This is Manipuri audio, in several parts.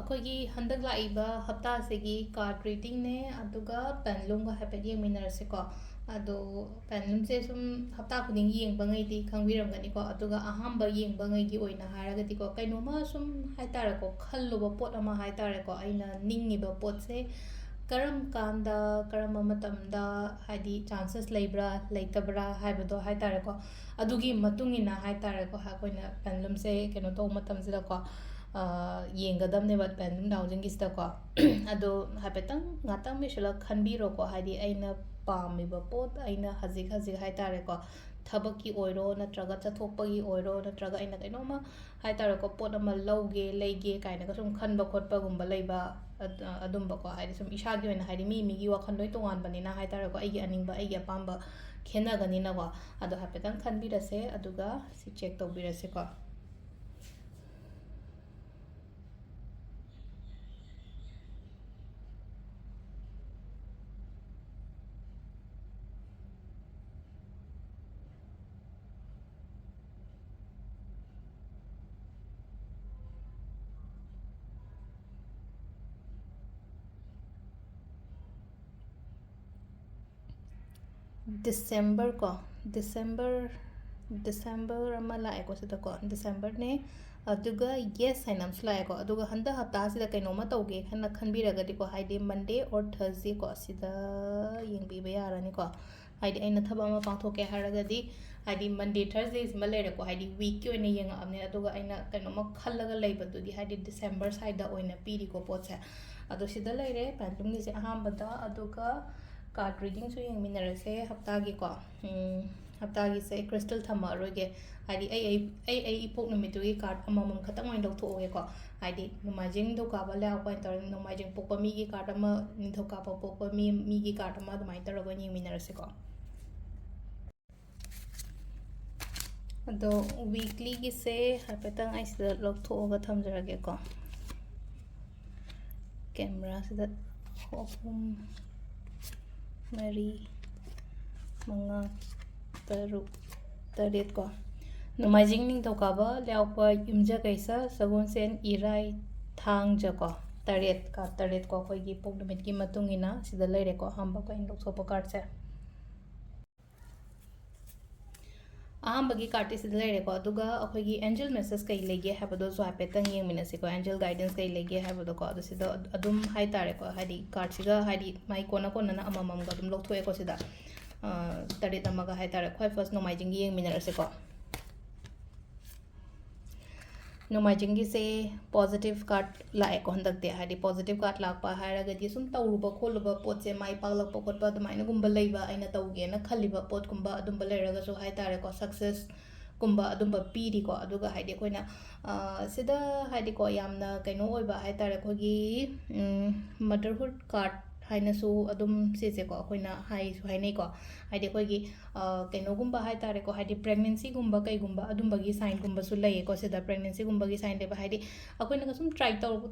ꯑꯩꯈꯣꯏꯒꯤ ꯍꯟꯗꯛ ꯂꯥꯛꯏꯕ ꯍꯞꯇꯥꯁꯤꯒꯤ ꯀꯥꯔꯗ ꯔꯤꯗꯤꯡꯅꯦ ꯑꯗꯨꯒ ꯄꯦꯟꯂꯨꯝꯒ ꯍꯥꯏꯐꯦꯠ ꯌꯦꯡꯃꯤꯟꯅꯔꯁꯦꯀꯣ ꯑꯗꯣ ꯄꯦꯟꯂꯨꯝꯁꯦ ꯁꯨꯝ ꯍꯞꯇꯥ ꯈꯨꯗꯤꯡꯒꯤ ꯌꯦꯡꯕꯉꯩꯗꯤ ꯈꯪꯕꯤꯔꯝꯒꯅꯤꯀꯣ ꯑꯗꯨꯒ ꯑꯍꯥꯟꯕ ꯌꯦꯡꯕꯉꯩꯒꯤ ꯑꯣꯏꯅ ꯍꯥꯏꯔꯒꯗꯤꯀꯣ ꯀꯩꯅꯣꯝꯃ ꯁꯨꯝ ꯍꯥꯏꯇꯥꯔꯦꯀꯣ ꯈꯜꯂꯨꯕ ꯄꯣꯠ ꯑꯃ ꯍꯥꯏꯇꯥꯔꯦꯀꯣ ꯑꯩꯅ ꯅꯤꯡꯉꯤꯕ ꯄꯣꯠꯁꯦ ꯀꯔꯝ ꯀꯥꯟꯗ ꯀꯔꯝꯕ ꯃꯇꯝꯗ ꯍꯥꯏꯗꯤ ꯆꯥꯟꯁꯦꯁ ꯂꯩꯕ꯭ꯔꯥ ꯂꯩꯇꯕ꯭ꯔꯥ ꯍꯥꯏꯕꯗꯣ ꯍꯥꯏꯇꯥꯔꯦꯀꯣ ꯑꯗꯨꯒꯤ ꯃꯇꯨꯡ ꯏꯟꯅ ꯍꯥꯏꯇꯥꯔꯦꯀꯣ ꯑꯩꯈꯣꯏꯅ ꯄꯦꯟꯂꯨꯝꯁꯦ ꯀꯩꯅꯣ ꯇꯧꯕ ꯃꯇꯝꯁꯤꯗꯀꯣ ꯌꯦꯡꯒꯗꯕꯅꯦꯕ ꯄꯦꯟꯂꯨꯝ ꯗꯥꯎꯖꯤꯡꯒꯤꯁꯤꯗꯀꯣ ꯑꯗꯣ ꯍꯥꯏꯐꯦꯠꯇꯪ ꯉꯥꯛꯇꯪ ꯃꯤꯁꯜꯂꯒ ꯈꯟꯕꯤꯔꯣꯀꯣ ꯍꯥꯏꯗꯤ ꯑꯩꯅ ꯄꯥꯝꯃꯤꯕ ꯄꯣꯠ ꯑꯩꯅ ꯍꯧꯖꯤꯛ ꯍꯥꯏꯇꯥꯔꯦꯀꯣ ꯊꯕꯛꯀꯤ ꯑꯣꯏꯔꯣ ꯅꯠꯇ꯭ꯔꯒ ꯆꯠꯊꯣꯛꯄꯒꯤ ꯑꯣꯏꯔꯣ ꯅꯠꯇ꯭ꯔꯒ ꯑꯩꯅ ꯀꯩꯅꯣꯝꯃ ꯍꯥꯏꯇꯥꯔꯦꯀꯣ ꯄꯣꯠ ꯑꯃ ꯂꯧꯒꯦ ꯂꯩꯒꯦ ꯀꯥꯏꯅꯒ ꯁꯨꯝ ꯈꯟꯕ ꯈꯣꯠꯄꯒꯨꯝꯕ ꯂꯩꯕ ꯑꯗꯨꯝꯕꯀꯣ ꯍꯥꯏꯗꯤ ꯁꯨꯝ ꯏꯁꯥꯒꯤ ꯑꯣꯏꯅ ꯍꯥꯏꯗꯤ ꯃꯤꯒꯤ ꯋꯥꯈꯜ ꯂꯣꯏ ꯇꯣꯉꯥꯟꯕꯅꯤꯅ ꯍꯥꯏꯇꯥꯔꯦꯀꯣ ꯑꯩꯒꯤ ꯑꯅꯤꯡꯕ ꯑꯩꯒꯤ ꯑꯄꯥꯝꯕ ꯈꯦꯠꯅꯒꯅꯤꯅꯀꯣ ꯑꯗꯣ ꯍꯥꯏꯐꯦꯠꯇꯪ ꯈꯟꯕꯤꯔꯁꯦ ꯑꯗꯨꯒ ꯁꯤ ꯆꯦꯛ ꯇꯧꯕꯤꯔꯁꯦꯀꯣ ꯗꯤꯁꯦꯝꯕꯔ ꯀꯣ ꯗꯤꯁꯦꯝꯕꯔ ꯑꯃ ꯂꯥꯛꯑꯦꯀꯣ ꯁꯤꯗꯀꯣ ꯗꯤꯁꯦꯝꯕꯔꯅꯦ ꯑꯗꯨꯒ ꯌꯦꯁ ꯍꯥꯏꯅ ꯑꯃꯁꯨ ꯂꯥꯛꯑꯦꯀꯣ ꯑꯗꯨꯒ ꯍꯟꯗꯛ ꯍꯞꯇꯥꯁꯤꯗ ꯀꯩꯅꯣꯝꯃ ꯇꯧꯒꯦ ꯍꯥꯏꯅ ꯈꯟꯕꯤꯔꯒꯗꯤꯀꯣ ꯍꯥꯏꯗꯤ ꯃꯟꯗꯦ ꯑꯣꯔ ꯊꯔꯁꯗꯦꯀꯣ ꯁꯤꯗ ꯌꯦꯡꯕꯤꯕ ꯌꯥꯔꯅꯤꯀꯣ ꯍꯥꯏꯗꯤ ꯑꯩꯅ ꯊꯕꯛ ꯑꯃ ꯄꯥꯡꯊꯣꯛꯀꯦ ꯍꯥꯏꯔꯒꯗꯤ ꯍꯥꯏꯗꯤ ꯃꯟꯗꯦ ꯊꯔꯁꯗꯦꯁꯤꯃ ꯂꯩꯔꯦꯀꯣ ꯍꯥꯏꯗꯤ ꯋꯤꯛꯀꯤ ꯑꯣꯏꯅ ꯌꯦꯡꯉꯛꯑꯕꯅꯦ ꯑꯗꯨꯒ ꯑꯩꯅ ꯀꯩꯅꯣꯝꯃ ꯈꯜꯂꯒ ꯂꯩꯕꯗꯨꯗꯤ ꯍꯥꯏꯗꯤ ꯗꯤꯁꯦꯝꯕꯔ ꯁꯥꯏꯗ ꯑꯣꯏꯅ ꯄꯤꯔꯤꯀꯣ ꯄꯣꯠꯁꯦ ꯑꯗꯣ ꯁꯤꯗ ꯂꯩꯔꯦ ꯄꯦꯟꯂꯨꯝꯒꯤꯁꯦ ꯑꯍꯥꯟꯕꯗ ꯑꯗꯨꯒ ꯀꯥꯔꯗ ꯔꯤꯗꯤꯡꯁꯨ ꯌꯦꯡꯃꯤꯟꯅꯔꯁꯦ ꯍꯞꯇꯥꯒꯤꯀꯣ ꯍꯞꯇꯥꯒꯤꯁꯦ ꯀ꯭ꯔꯤꯁꯇꯜ ꯊꯝꯃꯛꯑꯔꯣꯏꯒꯦ ꯍꯥꯏꯗꯤ ꯑꯩ ꯏꯄꯣꯛ ꯅꯨꯃꯤꯠꯇꯨꯒꯤ ꯀꯥꯔꯗ ꯑꯃꯃꯝ ꯈꯛꯇꯪ ꯑꯣꯏꯅ ꯂꯧꯊꯣꯛꯑꯒꯦꯀꯣ ꯍꯥꯏꯗꯤ ꯅꯣꯡꯃꯥꯏꯖꯤꯡ ꯅꯤꯡꯊꯧꯀꯥꯕ ꯂꯩꯔꯛꯄ ꯑꯣꯏꯅ ꯇꯧꯔꯒ ꯅꯣꯡꯃꯥꯏꯖꯤꯡ ꯄꯣꯛꯄ ꯃꯤꯒꯤ ꯀꯥꯔꯗ ꯑꯃ ꯅꯤꯡꯊꯧꯀꯥꯕ ꯄꯣꯛꯄ ꯃꯤꯒꯤ ꯀꯥꯔꯗ ꯑꯃ ꯑꯗꯨꯃꯥꯏꯅ ꯇꯧꯔꯒ ꯑꯣꯏꯅ ꯌꯦꯡꯃꯤꯟꯅꯔꯁꯦꯀꯣ ꯑꯗꯣ ꯋꯤꯛꯂꯤꯒꯤꯁꯦ ꯍꯥꯏꯐꯦꯠꯇꯪ ꯑꯩ ꯁꯤꯗ ꯂꯧꯊꯣꯛꯑꯒ ꯊꯝꯖꯔꯒꯦꯀꯣ ꯀꯦꯃꯦꯔꯥꯁꯤꯗ ꯑꯍꯨꯝ ꯃꯔꯤ ꯃꯉꯥ ꯇꯔꯨꯛ ꯇꯔꯦꯠꯀꯣ ꯅꯣꯡꯃꯥꯏꯖꯤꯡ ꯅꯤꯡꯊꯧꯀꯥꯕ ꯂꯩꯕꯥꯛꯄ ꯌꯨꯝꯖꯀꯩꯁ ꯁꯒꯣꯜꯁꯦꯟ ꯏꯔꯥꯏ ꯊꯥꯡꯖꯀꯣ ꯇꯔꯦꯠꯀꯣ ꯑꯩꯈꯣꯏꯒꯤ ꯄꯣꯛ ꯅꯨꯃꯤꯠꯀꯤ ꯃꯇꯨꯡ ꯏꯟꯅ ꯁꯤꯗ ꯂꯩꯔꯦꯀꯣ ꯑꯍꯥꯟꯕ ꯑꯩꯅ ꯂꯧꯊꯣꯛꯄ ꯀꯥꯔꯗꯁꯦ ꯑꯍꯥꯟꯕꯒꯤ ꯀꯥꯔꯗꯇꯤ ꯁꯤꯗ ꯂꯩꯔꯦꯀꯣ ꯑꯗꯨꯒ ꯑꯩꯈꯣꯏꯒꯤ ꯑꯦꯟꯖꯦꯜ ꯃꯦꯁꯦꯁ ꯀꯩ ꯂꯩꯒꯦ ꯍꯥꯏꯕꯗꯣꯁꯨ ꯍꯥꯏꯐꯦꯠꯇꯪ ꯌꯦꯡꯃꯤꯟꯅꯁꯤꯀꯣ ꯑꯦꯟꯖꯦꯜ ꯒꯥꯏꯗꯦꯟꯁ ꯀꯩ ꯂꯩꯒꯦ ꯍꯥꯏꯕꯗꯣꯀꯣ ꯑꯗꯣ ꯁꯤꯗ ꯑꯗꯨꯝ ꯍꯥꯏꯇꯥꯔꯦꯀꯣ ꯍꯥꯏꯗꯤ ꯀꯥꯔꯗꯁꯤꯒ ꯍꯥꯏꯗꯤ ꯃꯥꯏ ꯀꯣꯟꯅ ꯑꯃꯃꯝꯒ ꯑꯗꯨꯝ ꯂꯧꯊꯣꯛꯑꯦꯀꯣ ꯁꯤꯗ ꯇꯔꯦꯠ ꯑꯃꯒ ꯍꯥꯏꯇꯥꯔꯦ ꯈ꯭ꯋꯥꯏ ꯐꯥꯔꯁ ꯅꯣꯡꯃꯥꯏꯖꯤꯡꯒꯤ ꯌꯦꯡꯃꯤꯟꯅꯔꯁꯦꯀꯣ ꯅꯣꯡꯃꯥꯏꯖꯤꯡꯒꯤꯁꯦ ꯄꯣꯖꯤꯇꯤቭ ꯀꯥꯔꯗ ꯂꯥꯛꯑꯦꯀꯣ ꯍꯟꯗꯛꯇꯤ ꯍꯥꯏꯗꯤ ꯄꯣꯖꯤꯇꯤቭ ꯀꯥꯔꯗ ꯂꯥꯛꯄ ꯍꯥꯏꯔꯒꯗꯤ ꯁꯨꯝ ꯇꯧꯔꯨꯕ ꯈꯣꯠꯂꯨꯕ ꯄꯣꯠꯁꯦ ꯃꯥꯏ ꯄꯥꯛꯂꯛꯄ ꯈꯣꯠꯄ ꯑꯗꯨꯃꯥꯏꯅꯒꯨꯝꯕ ꯂꯩꯕ ꯑꯩꯅ ꯇꯧꯒꯦꯅ ꯈꯜꯂꯤꯕ ꯄꯣꯠꯀꯨꯝꯕ ꯑꯗꯨꯝꯕ ꯂꯩꯔꯒꯁꯨ ꯍꯥꯏꯇꯥꯔꯦꯀꯣ ꯁꯛꯁꯦꯁ ꯀꯨꯝꯕ ꯑꯗꯨꯝꯕ ꯄꯤꯔꯤꯀꯣ ꯑꯗꯨꯒ ꯍꯥꯏꯗꯤ ꯑꯩꯈꯣꯏꯅ ꯁꯤꯗ ꯍꯥꯏꯗꯤꯀꯣ ꯌꯥꯝꯅ ꯀꯩꯅꯣ ꯑꯣꯏꯕ ꯍꯥꯏꯇꯥꯔꯦ ꯑꯩꯈꯣꯏꯒꯤ ꯃꯗꯔꯍꯨꯗ ꯀꯥꯔꯗ ꯍꯥꯏꯅꯁꯨ ꯑꯗꯨꯝ ꯁꯤꯁꯦꯀꯣ ꯑꯩꯈꯣꯏꯅ ꯍꯥꯏꯁꯨ ꯍꯥꯏꯅꯩꯀꯣ ꯍꯥꯏꯗꯤ ꯑꯩꯈꯣꯏꯒꯤ ꯀꯩꯅꯣꯒꯨꯝꯕ ꯍꯥꯏꯇꯥꯔꯦꯀꯣ ꯍꯥꯏꯗꯤ ꯄ꯭ꯔꯦꯒꯅꯦꯟꯁꯤꯒꯨꯝꯕ ꯀꯩꯒꯨꯝꯕ ꯑꯗꯨꯝꯕꯒꯤ ꯁꯥꯏꯟꯒꯨꯝꯕꯁꯨ ꯂꯩꯌꯦꯀꯣ ꯁꯤꯗ ꯄ꯭ꯔꯦꯒꯅꯦꯟꯁꯤꯒꯨꯝꯕꯒꯤ ꯁꯥꯏꯟ ꯂꯩꯕ ꯍꯥꯏꯗꯤ ꯑꯩꯈꯣꯏꯅꯒ ꯁꯨꯝ ꯇ꯭ꯔꯥꯏ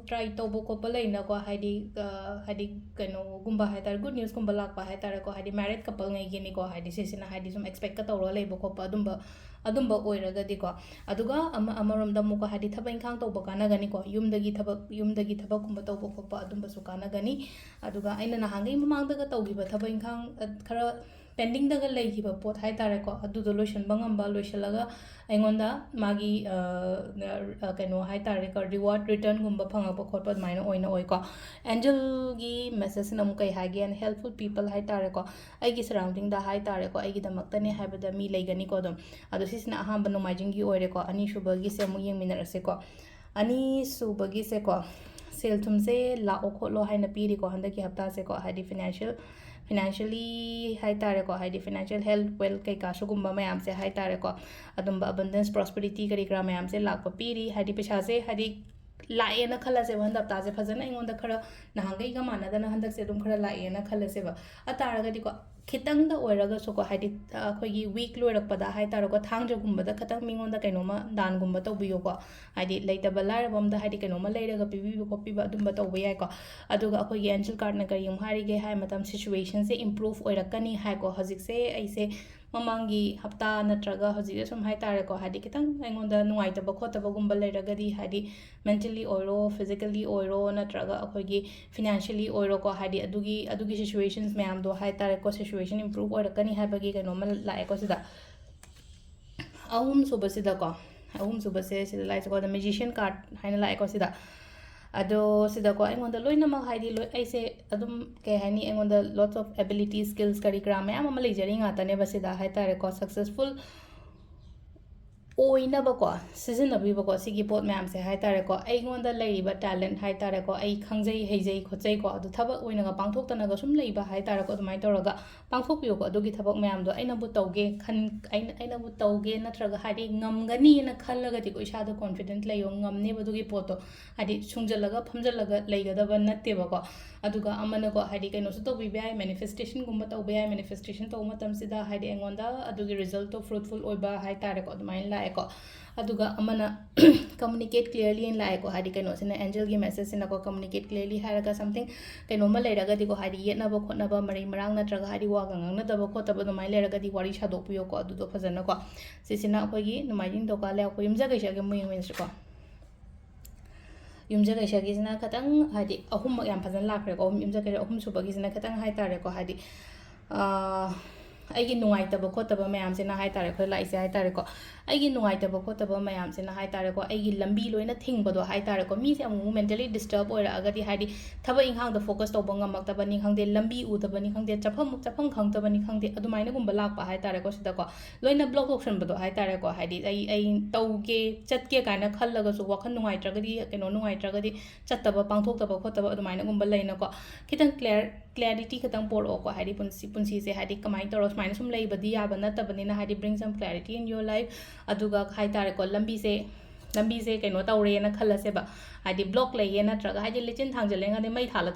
ꯇꯧꯕ ꯈꯣꯠꯄ ꯂꯩꯅꯀꯣ ꯍꯥꯏꯗꯤ ꯀꯩꯅꯣꯒꯨꯝꯕ ꯍꯥꯏꯇꯥꯔꯦ ꯒꯨꯗ ꯅ꯭ꯌꯨꯁꯀꯨꯝꯕ ꯂꯥꯛꯄ ꯍꯥꯏꯇꯥꯔꯦꯀꯣ ꯍꯥꯏꯗꯤ ꯃꯦꯔꯤꯠ ꯀꯄꯜꯉꯩꯒꯤꯅꯤꯀꯣ ꯍꯥꯏꯗꯤ ꯁꯤꯁꯤꯅ ꯍꯥꯏꯗꯤ ꯁꯨꯝ ꯑꯦꯛꯁꯄꯦꯛꯇ ꯇꯧꯔꯒ ꯂꯩꯕ ꯈꯣꯠꯄ ꯑꯗꯨꯝꯕ ꯑꯣꯏꯔꯒꯗꯤꯀꯣ ꯑꯗꯨꯒ ꯑꯃꯔꯣꯝꯗ ꯑꯃꯨꯛꯀ ꯍꯥꯏꯗꯤ ꯊꯕꯛ ꯏꯪꯈꯥꯡ ꯇꯧꯕ ꯀꯥꯟꯅꯒꯅꯤꯀꯣ ꯌꯨꯝꯗꯒꯤ ꯊꯕꯛꯀꯨꯝꯕ ꯇꯧꯕ ꯈꯣꯠꯄ ꯑꯗꯨꯝꯕꯁꯨ ꯀꯥꯟꯅꯒꯅꯤ ꯑꯗꯨꯒ ꯑꯩꯅ ꯅꯍꯥꯟꯒꯩ ꯃꯃꯥꯡꯗꯒ ꯇꯧꯈꯤꯕ ꯊꯕꯛ ꯏꯪꯈꯥꯡ ꯈꯔ ꯄꯦꯟꯗꯤꯡꯗꯒ ꯂꯩꯈꯤꯕ ꯄꯣꯠ ꯍꯥꯏꯇꯥꯔꯦꯀꯣ ꯑꯗꯨꯗꯣ ꯂꯣꯏꯁꯤꯟꯕ ꯉꯝꯕ ꯂꯣꯏꯁꯤꯜꯂꯒ ꯑꯩꯉꯣꯟꯗ ꯃꯥꯒꯤ ꯀꯩꯅꯣ ꯍꯥꯏꯇꯥꯔꯦꯀꯣ ꯔꯤꯋꯥꯔꯗ ꯔꯤꯇꯔꯟꯒꯨꯝꯕ ꯐꯪꯉꯛꯄ ꯈꯣꯠꯄ ꯑꯗꯨꯃꯥꯏꯅ ꯑꯣꯏꯅ ꯑꯣꯏꯀꯣ ꯑꯦꯟꯖꯦꯜꯒꯤ ꯃꯦꯁꯦꯖꯁꯤꯅ ꯑꯃꯨꯛ ꯀꯩ ꯍꯥꯏꯒꯦꯅ ꯍꯦꯜꯞꯐꯨꯜ ꯄꯤꯄꯜ ꯍꯥꯏꯇꯥꯔꯦꯀꯣ ꯑꯩꯒꯤ ꯁꯔꯥꯎꯟꯗꯤꯡꯗ ꯍꯥꯏꯇꯥꯔꯦꯀꯣ ꯑꯩꯒꯤꯗꯃꯛꯇꯅꯦ ꯍꯥꯏꯕꯗ ꯃꯤ ꯂꯩꯒꯅꯤꯀꯣ ꯑꯗꯨꯝ ꯑꯗꯣ ꯁꯤꯁꯤꯅ ꯑꯍꯥꯟꯕ ꯅꯣꯡꯃꯥꯏꯖꯤꯡꯒꯤ ꯑꯣꯏꯔꯦꯀꯣ ꯑꯅꯤꯁꯨꯕꯒꯤꯁꯦ ꯑꯃꯨꯛ ꯌꯦꯡꯃꯤꯟꯅꯔꯁꯦꯀꯣ ꯑꯅꯤꯁꯨꯕꯒꯤꯁꯦꯀꯣ ꯁꯦꯜ ꯊꯨꯝꯁꯦ ꯂꯥꯛꯑꯣ ꯈꯣꯠꯂꯣ ꯍꯥꯏꯅ ꯄꯤꯔꯤꯀꯣ ꯍꯟꯗꯛꯀꯤ ꯍꯞꯇꯥꯁꯦꯀꯣ ꯍꯥꯏꯗꯤ ꯐꯤꯅꯥꯟꯁꯤꯌꯦꯜꯂꯤ ꯍꯥꯏꯇꯥꯔꯦꯀꯣ ꯍꯥꯏꯗꯤ ꯐꯤꯅꯥꯟꯁꯤꯌꯦꯜ ꯍꯦꯜꯊ ꯋꯦꯜ ꯀꯩꯀꯥ ꯁꯤꯒꯨꯝꯕ ꯃꯌꯥꯝꯁꯦ ꯍꯥꯏꯇꯥꯔꯦꯀꯣ ꯑꯗꯨꯝꯕ ꯑꯕꯟꯗꯦꯟꯁ ꯄ꯭ꯔꯣꯁꯄꯦꯔꯤꯇꯤ ꯀꯔꯤ ꯀꯔꯥ ꯃꯌꯥꯝꯁꯦ ꯂꯥꯛꯄ ꯄꯤꯔꯤ ꯍꯥꯏꯗꯤ ꯄꯩꯁꯥꯁꯦ ꯍꯥꯏꯗꯤ ꯂꯥꯛꯑꯦꯅ ꯈꯜꯂꯁꯦꯕ ꯍꯟꯗꯛ ꯍꯞꯇꯥꯁꯦ ꯐꯖꯅ ꯑꯩꯉꯣꯟꯗꯈꯔ ꯅꯍꯥꯟꯒꯩꯒ マナꯗꯅ ꯍꯟꯗꯛꯁꯦ ꯑꯗꯨꯝ ꯈꯔ ꯂꯥꯛꯑꯦꯅ ꯈꯜꯂꯁꯦꯕ ꯑꯇꯥꯔꯒꯗꯤꯀꯣ ꯈꯤꯇꯪꯗ ꯑꯣꯏꯔꯒꯁꯨꯀꯣ ꯍꯥꯏꯗꯤ ꯑꯩꯈꯣꯏꯒꯤ ꯋꯤꯛ ꯂꯣꯏꯔꯛꯄꯗ ꯍꯥꯏꯇꯥꯔꯦꯀꯣ ꯊꯥꯡꯖꯒꯨꯝꯕꯗ ꯈꯤꯇꯪ ꯃꯤꯉꯣꯟꯗ ꯀꯩꯅꯣꯝꯃ ꯗꯥꯟꯒꯨꯝꯕ ꯇꯧꯕꯤꯌꯨꯀꯣ ꯍꯥꯏꯗꯤ ꯂꯩꯇꯕ ꯂꯥꯏꯔꯕ ꯑꯝꯗ ꯍꯥꯏꯗꯤ ꯀꯩꯅꯣꯝꯃ ꯂꯩꯔꯒ ꯄꯤꯕꯤꯕ ꯈꯣꯠꯄꯤꯕ ꯑꯗꯨꯝꯕ ꯇꯧꯕ ꯌꯥꯏꯀꯣ ꯑꯗꯨꯒ ꯑꯩꯈꯣꯏꯒꯤ ꯑꯦꯟꯖꯦꯜ ꯀꯥꯔꯗꯅ ꯀꯔꯤ ꯑꯃꯨꯛ ꯍꯥꯏꯔꯤꯒꯦ ꯍꯥꯏ ꯃꯇꯝ ꯁꯤꯆꯨꯋꯦꯁꯟꯁꯦ ꯏꯝꯄ꯭ꯔꯨꯚ ꯑꯣꯏꯔꯛꯀꯅꯤ ꯍꯥꯏꯀꯣ ꯍꯧꯖꯤꯛꯁꯦ ꯑꯩꯁꯦ ꯃꯃꯥꯡꯒꯤ ꯍꯞꯇꯥ ꯅꯠꯇ꯭ꯔꯒ ꯍꯧꯖꯤꯛ ꯁꯨꯝ ꯍꯥꯏꯇꯥꯔꯦꯀꯣ ꯍꯥꯏꯗꯤ ꯈꯤꯇꯪ ꯑꯩꯉꯣꯟꯗ ꯅꯨꯡꯉꯥꯏꯇꯕ ꯈꯣꯠꯇꯕꯒꯨꯝꯕ ꯂꯩꯔꯒꯗꯤ ꯍꯥꯏꯗꯤ mentally ꯑꯣꯏꯔꯣ physically ꯑꯣꯏꯔꯣ ꯅꯠꯇ꯭ꯔꯒ ꯑꯩꯈꯣꯏꯒꯤ financially ꯑꯣꯏꯔꯣꯀꯣ ꯍꯥꯏꯗꯤ ꯑꯗꯨꯒꯤ situations ꯃꯌꯥꯝꯗꯣ ꯍꯥꯏꯇꯥꯔꯦꯀꯣ situation improve ꯑꯣꯏꯔꯛꯀꯅꯤ ꯍꯥꯏꯕꯒꯤ ꯀꯩꯅꯣꯃ ꯂꯥꯛꯑꯦꯀꯣ ꯁꯤꯗ ꯑꯍꯨꯝꯁꯨꯕꯁꯤꯗꯀꯣ ꯑꯍꯨꯝꯁꯨꯕꯁꯦ ꯁꯤꯗ ꯂꯥꯛꯏꯁꯦꯀꯣ the magician card ꯍꯥꯏꯅ ꯂꯥꯛꯑꯦꯀꯣ ꯁꯤꯗ ꯑꯗꯣ ꯁꯤꯗꯀꯣ ꯑꯩꯉꯣꯟꯗ ꯂꯣꯏꯅꯃꯛ ꯍꯥꯏꯗꯤ ꯑꯩꯁꯦ ꯑꯗꯨꯝ ꯀꯩ ꯍꯥꯏꯅꯤ ꯑꯩꯉꯣꯟꯗ lots of ability skills ꯀꯔꯤ ꯀꯔꯥ ꯃꯌꯥꯝ ꯑꯃ ꯂꯩꯖꯔꯤ ꯉꯥꯛꯇꯅꯦꯕ ꯁꯤꯗ ꯍꯥꯏꯇꯥꯔꯦꯀꯣ successful ꯑꯣꯏꯅꯕꯀꯣ ꯁꯤꯖꯤꯟꯅꯕꯤꯕꯀꯣ ꯁꯤꯒꯤ ꯄꯣꯠ ꯃꯌꯥꯝꯁꯦ ꯍꯥꯏꯇꯥꯔꯦꯀꯣ ꯑꯩꯉꯣꯟꯗ ꯂꯩꯔꯤꯕ ꯇꯦꯂꯦꯟꯠ ꯍꯥꯏꯇꯥꯔꯦꯀꯣ ꯑꯩ ꯈꯪꯖꯩ ꯍꯩꯖꯩ ꯈꯣꯠꯆꯩꯀꯣ ꯑꯗꯨ ꯊꯕꯛ ꯑꯣꯏꯅꯒ ꯄꯥꯡꯊꯣꯛꯇꯅꯒ ꯁꯨꯝ ꯂꯩꯕ ꯍꯥꯏꯇꯥꯔꯦꯀꯣ ꯑꯗꯨꯃꯥꯏꯅ ꯇꯧꯔꯒ ꯄꯥꯡꯊꯣꯛꯄꯤꯌꯨꯀꯣ ꯑꯗꯨꯒꯤ ꯊꯕꯛ ꯃꯌꯥꯝꯗꯣ ꯑꯩꯅꯕꯨ ꯇꯧꯒꯦ ꯑꯩꯅꯕꯨ ꯇꯧꯒꯦ ꯅꯠꯇ꯭ꯔꯒ ꯍꯥꯏꯗꯤ ꯉꯝꯒꯅꯤꯅ ꯈꯜꯂꯒꯗꯤꯀꯣ ꯏꯁꯥꯗ ꯀꯣꯟꯐꯤꯗꯦꯟꯠ ꯂꯩꯌꯣ ꯉꯝꯅꯦꯕ ꯑꯗꯨꯒꯤ ꯄꯣꯠꯇꯣ ꯍꯥꯏꯗꯤ ꯁꯨꯡꯖꯜꯂꯒ ꯐꯝꯖꯜꯂꯒ ꯂꯩꯒꯗꯕ ꯅꯠꯇꯦꯕꯀꯣ ꯑꯗꯨꯒ ꯑꯃꯅꯀꯣ ꯍꯥꯏꯗꯤ ꯀꯩꯅꯣꯁꯨ ꯇꯧꯕꯤꯕ ꯌꯥꯏ ꯃꯦꯅꯤꯐꯦꯁꯇꯦꯁꯟꯒꯨꯝꯕ ꯇꯧꯕ ꯌꯥꯏ ꯃꯦꯅꯤꯐꯦꯁꯇꯦꯁꯟ ꯇꯧꯕ ꯃꯇꯝꯁꯤꯗ ꯍꯥꯏꯗꯤ ꯑꯩꯉꯣꯟꯗ ꯑꯗꯨꯒꯤ ꯔꯤꯖꯜꯠꯇꯣ ꯐ꯭ꯔꯨꯠꯐꯨꯜ ꯑꯣꯏꯕ ꯍꯥꯏꯇꯥꯔꯦꯀꯣ ꯑꯗꯨꯃꯥꯏꯅ ꯂꯥꯛꯑꯦꯀꯣ ꯑꯗꯨꯒ ꯑꯃꯅ communicate clearly ꯅ ꯂꯥꯛꯑꯦꯀꯣ ꯍꯥꯏꯗꯤ ꯀꯩꯅꯣꯁꯤꯅ angelꯒꯤ ꯃꯦꯁꯦꯖꯁꯤꯅꯀꯣ communicate clearly ꯍꯥꯏꯔꯒ something ꯀꯩꯅꯣꯝꯃ ꯂꯩꯔꯒꯗꯤꯀꯣ ꯍꯥꯏꯗꯤ ꯌꯦꯠꯅꯕ ꯈꯣꯠꯅꯕ ꯃꯔꯩ ꯃꯔꯥꯡ ꯅꯠꯇ꯭ꯔꯒ ꯍꯥꯏꯗꯤ ꯋꯥꯒ ꯉꯥꯡꯅꯗꯕ ꯈꯣꯠꯇꯕ ꯑꯗꯨꯃꯥꯏꯅ ꯂꯩꯔꯒꯗꯤ ꯋꯥꯔꯤ ꯁꯥꯗꯣꯛꯄꯤꯌꯣꯀꯣ ꯑꯗꯨꯗꯣ ꯐꯖꯅꯀꯣ ꯁꯤꯁꯤꯅ ꯑꯩꯈꯣꯏꯒꯤ ꯅꯣꯡꯃꯥꯏꯖꯤꯡ ꯗꯣꯀꯥ ꯂꯩꯔꯛꯄ ꯌꯨꯝꯖꯀꯩꯁꯒꯤ ꯃꯌꯨꯝꯁꯤꯀꯣ ꯌꯨꯝꯖꯀꯩꯁꯒꯤꯁꯤꯅ ꯈꯤꯇꯪ ꯍꯥꯏꯗꯤ ꯑꯍꯨꯝꯃꯛ ꯌꯥꯝ ꯐꯖꯅ ꯂꯥꯛꯈ꯭ꯔꯦꯀꯣ ꯌꯨꯝꯖꯀꯩꯁ ꯑꯍꯨꯝ ꯁꯨꯕꯒꯤꯁꯤꯅ ꯈꯤꯇꯪ ꯍꯥꯏꯇꯥꯔꯦꯀꯣ ꯍꯥꯏꯗꯤ ꯑꯩꯒꯤ ꯅꯨꯡꯉꯥꯏꯇꯕ ꯈꯣꯠꯇꯕ ꯃꯌꯥꯝꯁꯤꯅ ꯍꯥꯏꯇꯥꯔꯦ ꯑꯩꯈꯣꯏ ꯂꯥꯛꯏꯁꯦ ꯍꯥꯏꯇꯥꯔꯦꯀꯣ ꯑꯩꯒꯤ ꯅꯨꯡꯉꯥꯏꯇꯕ ꯈꯣꯠꯇꯕ ꯃꯌꯥꯝꯁꯤꯅ ꯍꯥꯏꯇꯥꯔꯦꯀꯣ ꯑꯩꯒꯤ ꯂꯝꯕꯤ ꯂꯣꯏꯅ ꯊꯤꯡꯕꯗꯣ ꯍꯥꯏꯇꯥꯔꯦꯀꯣ ꯃꯤꯁꯦ ꯑꯃꯨꯛ ꯃꯦꯟꯇꯦꯂꯤ ꯗꯤꯁꯇꯔꯕ ꯑꯣꯏꯔꯛꯑꯒꯗꯤ ꯍꯥꯏꯗꯤ ꯊꯕꯛ ꯏꯪꯈꯥꯡꯗ ꯐꯣꯀꯁ ꯇꯧꯕ ꯉꯝꯃꯛꯇꯕꯅꯤ ꯈꯪꯗꯦ ꯂꯝꯕꯤ ꯎꯗꯕꯅꯤ ꯈꯪꯗꯦ ꯆꯠꯐꯝ ꯈꯪꯗꯕꯅꯤ ꯈꯪꯗꯦ ꯑꯗꯨꯃꯥꯏꯅꯒꯨꯝꯕ ꯂꯥꯛꯄ ꯍꯥꯏꯇꯥꯔꯦꯀꯣ ꯁꯤꯗꯀꯣ ꯂꯣꯏꯅ ꯕ꯭ꯂꯣꯛ ꯇꯧꯁꯟꯕꯗꯣ ꯍꯥꯏꯇꯥꯔꯦꯀꯣ ꯍꯥꯏꯗꯤ ꯑꯩ ꯇꯧꯒꯦ ꯆꯠꯀꯦ ꯀꯥꯏꯅ ꯈꯜꯂꯒꯁꯨ ꯋꯥꯈꯜ ꯅꯨꯡꯉꯥꯏꯇ꯭ꯔꯒꯗꯤ ꯀꯩꯅꯣ ꯅꯨꯡꯉꯥꯏꯇ꯭ꯔꯒꯗꯤ ꯆꯠꯇꯕ ꯄꯥꯡꯊꯣꯛꯇꯕ ꯈꯣꯠꯇꯕ ꯑꯗꯨꯃꯥꯏꯅꯒꯨꯝꯕ ꯂꯩꯅꯀꯣ ꯈꯤꯇꯪ clarity ꯈꯤꯇꯪ ꯄꯣꯔꯛꯑꯣꯀꯣ ꯍꯥꯏꯗꯤ ꯄꯨꯟꯁꯤꯁꯦ ꯍꯥꯏꯗꯤ ꯀꯃꯥꯏꯅ ꯇꯧꯔꯣ ꯁꯨꯃꯥꯏꯅ ꯁꯨꯝ ꯂꯩꯕꯗꯤ ꯌꯥꯕ ꯅꯠꯇꯕꯅꯤna ꯍꯥꯏꯗꯤ bring some clarity in your life aduga haitare ko ꯂꯝꯕꯤꯁꯦ ꯀꯩꯅꯣ ꯇꯧꯔꯦꯅ ꯈꯜꯂꯁꯦꯕ ꯍꯥꯏꯗꯤ ꯕ꯭ꯂꯣꯛ ꯂꯩꯌꯦ ꯅꯠꯇ꯭ꯔꯒ ꯍꯥꯏꯗꯤ ꯂꯩꯆꯤꯟ ꯊꯥꯡꯖꯜꯂꯦꯉꯗꯤ ꯃꯩ ꯊꯥꯜꯂ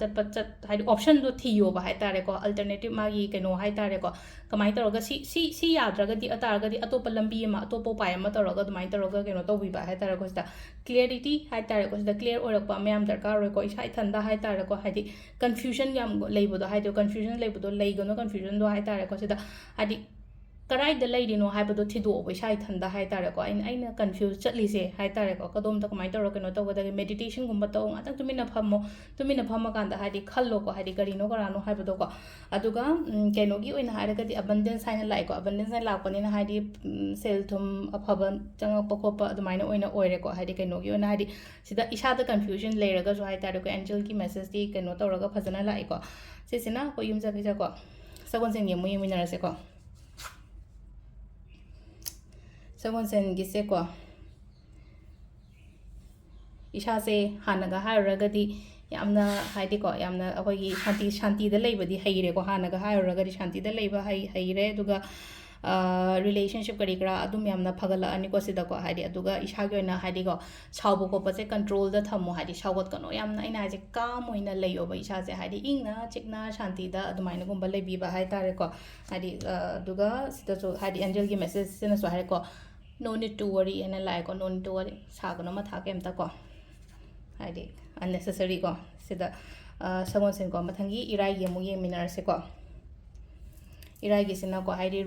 ꯍꯥꯏꯗꯤ ꯑꯣꯞꯁꯟꯗꯣ ꯊꯤꯌꯣꯕ ꯍꯥꯏꯇꯥꯔꯦꯀꯣ ꯑꯜꯇꯔꯅꯦꯇꯤቭ ꯃꯥꯒꯤ ꯀꯩꯅꯣ ꯍꯥꯏꯇꯥꯔꯦꯀꯣ ꯀꯃꯥꯏꯅ ꯇꯧꯔꯒ ꯁꯤ ꯌꯥꯗ꯭ꯔꯒꯗꯤ ꯑꯇꯥꯔꯒꯗꯤ ꯑꯇꯣꯞꯄ ꯂꯝꯕꯤ ꯑꯃ ꯑꯇꯣꯞꯄ ꯎꯄꯥꯏ ꯑꯃ ꯇꯧꯔꯒ ꯑꯗꯨꯃꯥꯏꯅ ꯇꯧꯔꯒ ꯀꯩꯅꯣ ꯇꯧꯕꯤꯕ ꯍꯥꯏꯇꯥꯔꯦꯀꯣ ꯁꯤꯗ ꯀ꯭ꯂꯤꯌꯔꯤꯇꯤ ꯍꯥꯏꯇꯥꯔꯦꯀꯣ ꯁꯤꯗ ꯀ꯭ꯂꯤꯌꯔ ꯑꯣꯏꯔꯛꯄ ꯃꯌꯥꯝ ꯗꯔꯀꯥꯔ ꯑꯣꯏꯀꯣ ꯏꯁꯥ ꯏꯊꯟꯗ ꯍꯥꯏꯇꯥꯔꯦꯀꯣ ꯍꯥꯏꯗꯤ ꯀꯟꯐ꯭ꯌꯨꯖꯟ ꯌꯥꯝ ꯂꯩꯕꯗꯣ ꯍꯥꯏꯗꯤ ꯀꯟꯐ꯭ꯌꯨꯖꯟ ꯂꯩꯕꯗꯣ ꯂꯩꯒꯅꯣ ꯀꯟꯐ꯭ꯌꯨꯖꯟꯗꯣ ꯍꯥꯏꯇꯥꯔꯦꯀꯣ ꯁꯤꯗ ꯍꯥꯏꯗꯤ ꯀꯔꯥꯏꯗ ꯂꯩꯔꯤꯅꯣ ꯍꯥꯏꯕꯗꯣ ꯊꯤꯗꯣꯛꯑꯣꯕ ꯏꯁꯥ ꯏꯊꯟꯗ ꯍꯥꯏꯇꯥꯔꯦꯀꯣ ꯑꯩꯅ ꯀꯟꯐ꯭ꯌꯨꯖ ꯆꯠꯂꯤꯁꯦ ꯍꯥꯏꯇꯥꯔꯦꯀꯣ ꯀꯗꯣꯝꯗ ꯀꯃꯥꯏꯅ ꯇꯧꯔꯒ ꯀꯩꯅꯣ ꯇꯧꯒꯗꯒꯦ ꯃꯦꯗꯤꯇꯦꯁꯟꯒꯨꯝꯕ ꯇꯧ ꯉꯥꯛꯇꯪ ꯇꯨꯃꯤꯟꯅ ꯐꯝꯃꯀꯥꯟꯗ ꯍꯥꯏꯗꯤ ꯈꯜꯂꯣꯀꯣ ꯍꯥꯏꯗꯤ ꯀꯔꯤꯅꯣ ꯀꯔꯥꯅꯣ ꯍꯥꯏꯕꯗꯣꯀꯣ ꯑꯗꯨꯒ ꯀꯩꯅꯣꯒꯤ ꯑꯣꯏꯅ ꯍꯥꯏꯔꯒꯗꯤ abundance ꯍꯥꯏꯅ ꯂꯥꯛꯑꯦꯀꯣ abundance ꯍꯥꯏꯅ ꯂꯥꯛꯄꯅꯤꯅ ꯍꯥꯏꯗꯤ ꯁꯦꯜ ꯊꯨꯝ ꯑꯐꯕ ꯆꯪꯉꯛꯄ ꯈꯣꯠꯄ ꯑꯗꯨꯃꯥꯏꯅ ꯑꯣꯏꯅ ꯑꯣꯏꯔꯦꯀꯣ ꯍꯥꯏꯗꯤ ꯀꯩꯅꯣꯒꯤ ꯑꯣꯏꯅ ꯍꯥꯏꯗꯤ ꯁꯤꯗ ꯏꯁꯥꯗ ꯀꯟꯐ꯭ꯌꯨꯖꯟ ꯂꯩꯔꯒꯁꯨ ꯍꯥꯏꯇꯥꯔꯦꯀꯣ ꯑꯦꯟꯖꯦꯜꯒꯤ ꯃꯦꯁꯦꯖꯇꯤ ꯀꯩꯅꯣ ꯇꯧꯔꯒ ꯐꯖꯅ ꯂꯥꯛꯏꯀꯣ ꯁꯤꯁꯤꯅ ꯑꯩꯈꯣꯏ ꯌꯨꯝꯖꯀꯩꯁꯀꯣ ꯁꯒꯣꯜꯁꯦꯟꯒꯤ ꯑꯃꯨꯛ ꯌꯦꯡꯃꯤꯟꯅꯔꯁꯦꯀꯣ ꯁꯒꯣꯜꯁꯦꯟꯒꯤꯁꯦꯀꯣ ꯏꯁꯥꯁꯦ ꯍꯥꯟꯅꯒ ꯍꯥꯏꯔꯨꯔꯒꯗꯤ ꯌꯥꯝꯅ ꯍꯥꯏꯗꯤꯀꯣ ꯌꯥꯝꯅ ꯑꯩꯈꯣꯏꯒꯤ ꯁꯥꯟꯇꯤꯗ ꯂꯩꯕꯗꯤ ꯍꯩꯔꯦꯀꯣ ꯍꯥꯟꯅꯒ ꯍꯥꯏꯔꯨꯔꯒꯗꯤ ꯁꯥꯟꯇꯤꯗ ꯂꯩꯕ ꯍꯩꯔꯦ ꯑꯗꯨꯒ ꯔꯤꯂꯦꯁꯟꯁꯤꯞ ꯀꯔꯤ ꯀꯔꯥ ꯑꯗꯨꯝ ꯌꯥꯝꯅ ꯐꯒꯠꯂꯛꯑꯅꯤꯀꯣ ꯁꯤꯗꯀꯣ ꯍꯥꯏꯗꯤ ꯑꯗꯨꯒ ꯏꯁꯥꯒꯤ ꯑꯣꯏꯅ ꯍꯥꯏꯗꯤꯀꯣ ꯁꯥꯎꯕ ꯈꯣꯠꯄꯁꯦ ꯀꯟꯇ꯭ꯔꯣꯜꯗ ꯊꯝꯃꯣ ꯍꯥꯏꯗꯤ ꯁꯥꯎꯒꯠꯀꯅꯣ ꯌꯥꯝꯅ ꯑꯩꯅ ꯍꯥꯏꯁꯦ ꯀꯥꯝ ꯑꯣꯏꯅ ꯂꯩꯌꯣꯕ ꯏꯁꯥꯁꯦ ꯍꯥꯏꯗꯤ ꯏꯪꯅ ꯆꯤꯛꯅ ꯁꯥꯟꯇꯤꯗ ꯑꯗꯨꯃꯥꯏꯅꯒꯨꯝꯕ ꯂꯩꯕꯤꯕ ꯍꯥꯏꯇꯥꯔꯦꯀꯣ ꯍꯥꯏꯗꯤ ꯑꯗꯨꯒ ꯁꯤꯗꯁꯨ ꯍꯥꯏꯗꯤ ꯑꯦꯟꯖꯦꯜꯒꯤ ꯃꯦꯁꯦꯖꯁꯤꯅꯁꯨ ꯍꯥꯏꯔꯦꯀꯣ no need to worry ꯍꯥꯏꯅ ꯂꯥꯛꯑꯦꯀꯣ no need to worry ꯁꯥꯒꯅꯣ ꯃꯊꯥ ꯀꯩꯝꯇꯀꯣ ꯍꯥꯏꯗꯤ unnecessary ꯀꯣ ꯁꯤꯗ ꯁꯒꯣꯜꯁꯦꯟꯀꯣ ꯃꯊꯪꯒꯤ ꯏꯔꯥꯏꯒꯤ ꯑꯃꯨꯛ ꯌꯦꯡꯃꯤꯟꯅꯔꯁꯦꯀꯣ ꯏꯔꯥꯏꯒꯤꯁꯤꯅꯀꯣ ꯍꯥꯏꯗꯤ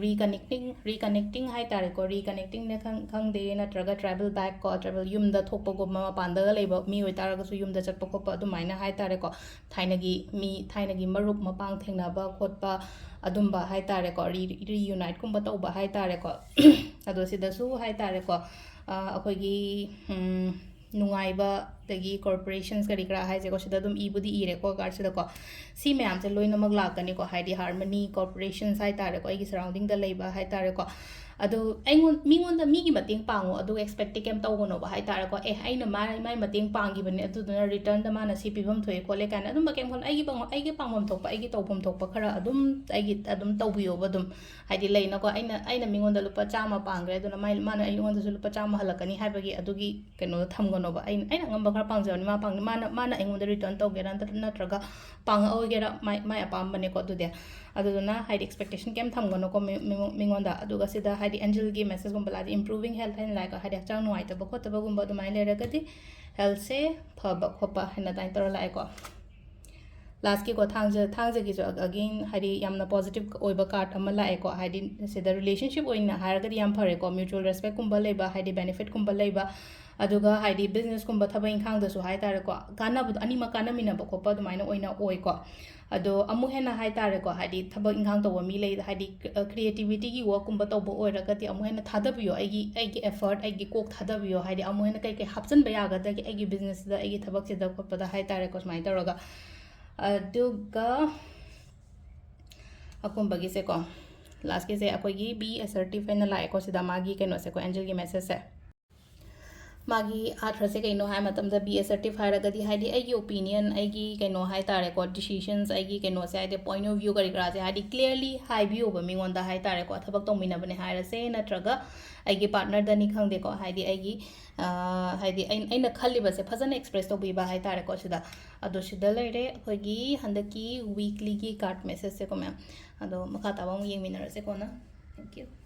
reconnecting ꯍꯥꯏꯇꯥꯔꯦꯀꯣ reconnectingꯅꯦ ꯈꯪꯗꯦ ꯅꯠꯇ꯭ꯔꯒ travel back ꯀꯣ travel ꯌꯨꯝꯗ ꯊꯣꯛꯄꯒꯨꯝꯕ ꯃꯄꯥꯟꯗꯒ ꯂꯩꯕ ꯃꯤ ꯑꯣꯏꯇꯥꯔꯒꯁꯨ ꯌꯨꯝꯗ ꯆꯠꯄ ꯈꯣꯠꯄ ꯑꯗꯨꯃꯥꯏꯅ ꯍꯥꯏꯇꯥꯔꯦꯀꯣ ꯊꯥꯏꯅꯒꯤ ꯃꯔꯨꯞ ꯃꯄꯥꯡ ꯊꯦꯡꯅꯕ ꯈꯣꯠꯄ ꯑꯗꯨꯝꯕ ꯍꯥꯏꯇꯥꯔꯦꯀꯣ reunite ꯀꯨꯝꯕ ꯇꯧꯕ ꯍꯥꯏꯇꯥꯔꯦꯀꯣ ꯑꯗꯣ ꯁꯤꯗꯁꯨ ꯍꯥꯏꯇꯥꯔꯦꯀꯣ ꯑꯩꯈꯣꯏꯒꯤ ꯅꯨꯡꯉꯥꯏꯕ ꯑꯗꯒꯤ ꯀꯣꯔꯄꯣꯔꯦꯁꯟꯁ ꯀꯔꯤ ꯀꯔꯥ ꯍꯥꯏꯁꯦꯀꯣ ꯁꯤꯗ ꯑꯗꯨꯝ ꯏꯕꯨꯗꯤ ꯏꯔꯦꯀꯣ ꯀꯥꯔꯠꯁꯤꯗꯀꯣ ꯁꯤ ꯃꯌꯥꯝꯁꯦ ꯂꯣꯏꯅꯃꯛ ꯂꯥꯛꯀꯅꯤꯀꯣ ꯍꯥꯏꯗꯤ ꯍꯥꯔꯃꯅꯤ ꯀꯣꯔꯄꯣꯔꯦꯁꯟꯁ ꯍꯥꯏꯇꯥꯔꯦꯀꯣ ꯑꯩꯒꯤ ꯁꯔꯥꯎꯟꯗꯤꯡꯗ ꯂꯩꯕ ꯍꯥꯏꯇꯥꯔꯦꯀꯣ ꯑꯗꯣ ꯃꯤꯉꯣꯟꯗ ꯃꯤꯒꯤ ꯃꯇꯦꯡ ꯄꯥꯡꯉꯣ ꯑꯗꯨꯒ ꯑꯦꯛꯁꯄꯦꯛꯇꯤ ꯀꯩꯝ ꯇꯧꯒꯅꯣꯕ ꯍꯥꯏꯇꯥꯔꯦꯀꯣ ꯑꯩꯅ ꯃꯥꯏ ꯃꯇꯦꯡ ꯄꯥꯡꯈꯤꯕꯅꯦ ꯑꯗꯨꯗꯨꯅ ꯔꯤꯇꯔꯟꯗ ꯃꯥꯅ ꯁꯤ ꯄꯤꯐꯝ ꯊꯣꯛꯑꯦ ꯈꯣꯠꯂꯦ ꯀꯥꯏꯅ ꯑꯗꯨꯝꯕ ꯀꯩꯝ ꯈꯜꯂꯣ ꯑꯩꯒꯤ ꯄꯥꯡꯐꯝ ꯊꯣꯛꯄ ꯑꯩꯒꯤ ꯇꯧꯐꯝ ꯊꯣꯛꯄ ꯈꯔ ꯑꯗꯨꯝ ꯑꯗꯨꯝ ꯇꯧꯕꯤꯌꯣꯕ ꯑꯗꯨꯝ ꯍꯥꯏꯗꯤ ꯂꯩꯅꯀꯣ ꯑꯩꯅ ꯃꯤꯉꯣꯟda lupa 100 ꯄꯥꯡꯈ꯭ꯔꯦ ꯑꯗꯨꯅ ꯃꯥꯅ ꯑꯩꯉꯣꯟꯗꯁꯨ lupa 100 ꯍꯜꯂꯛꯀꯅꯤ ꯍꯥꯏꯕꯒꯤ ꯑꯗꯨꯒꯤ ꯀꯩꯅꯣꯗ ꯊꯝꯒꯅꯣꯕ ꯑꯩꯅ ꯑꯉꯝꯕ ꯈꯔ ꯄꯥꯡꯖꯕꯅꯤ ꯃꯥꯅ ꯑꯩꯉꯣꯟꯗ ꯔꯤꯇꯔꯟ ꯇꯧꯒꯦꯔꯥ ꯅꯠꯇ꯭ꯔꯒ ꯄꯥꯡꯉꯛꯑꯣꯏꯒꯦꯔꯥ ꯃꯥꯏ ꯑꯄꯥꯝꯕꯅꯦꯀꯣ ꯑꯗꯨꯗꯨꯅ ꯍꯥꯏꯗꯤ ꯑꯦꯛꯁꯄꯦꯛꯇꯦꯁꯟ ꯀꯩꯝ ꯊꯝꯒꯅꯣꯀꯣ ꯃꯤꯉꯣꯟꯗ ꯑꯗꯨꯒ ꯁꯤꯗ ꯍꯥꯏꯗꯤ ꯑꯦꯟꯖꯦꯜꯒꯤ ꯃꯦꯁꯦꯖꯒꯨꯝꯕ ꯂꯥꯛꯑꯗꯤ improving health ꯍꯥꯏꯅ ꯂꯥꯛꯑꯦꯀꯣ ꯍꯥꯏꯗꯤ ꯍꯛꯆꯥꯡ ꯅꯨꯡꯉꯥꯏꯇꯕ ꯈꯣꯠꯇꯕꯒꯨꯝꯕ ꯑꯗꯨꯃꯥꯏꯅ ꯂꯩꯔꯒꯗꯤ ꯍꯦꯜꯊꯁꯦ ꯐꯕ ꯈꯣꯠꯄ ꯍꯥꯏꯅ ꯑꯗꯨꯃꯥꯏꯅ ꯇꯧꯔ ꯂꯥꯛꯑꯦꯀꯣ लास्ट की थांग की अगेन हाइडी यामना पॉजिटिव ओइबा कार्ड अमा लाएको हाइडी सिदा रिलेशनशिप ओइना हारगदी याम फरेको म्यूचुअल रेस्पेक्ट कुंबा लेबा हाइडी बेनिफिट कुंबा लेबा अदुगा हाइडी बिजनेस कुंबा थबा इंखांग दसु हाइ तारेको कानाबद अनिमा कानामिनाबा खोपा दुमाइना ओइना ओइको अदो अमु हेना हाइ तारेको हाइडी थबा इंखांग तोबा मी लेइ हाइडी क्रिएटिविटी की वर्क कुंबा तोबा ओइरगति अमु हेना थादबियो आइगी एफर्ट आइगी कोक थादबियो हाइडी अमु हेना कई हापसन बयागदा कि आइगी बिजनेस दा आइगी थबक सिदा खोपदा हाइ तारेको समाइ तरोगा अदुगा अकुंबगी को लास्ट की से अकोगी बी असर्टिव है लाएको सिदा मागी कनो से को एंजल की मैसेज है मागी आथर से कनो है मतलब बी असर्टिव है हाइडी आइगी ओपिनियन आइगी कनो है तारे को डिसीजंस आइगी कनो से हाइडी पॉइंट ऑफ व्यू करी करा से हाइडी क्लियरली हाइबियो मिंगोंदा है तारे को थबक तौमिनबने हाइरसे नत्रगा आइगी पार्टनर दनी खंगदे को हाइडी आइगी हाइडी अइना खल्लिबसे फजन एक्सप्रेस तौबिबा है तारे को सिदा अदो सिदा लेरे अखोगी हंदकी वीकली की कार्ड मैसेज से को मैम अदो मखा ताबा येंगमिनरसे को ना थैंक यू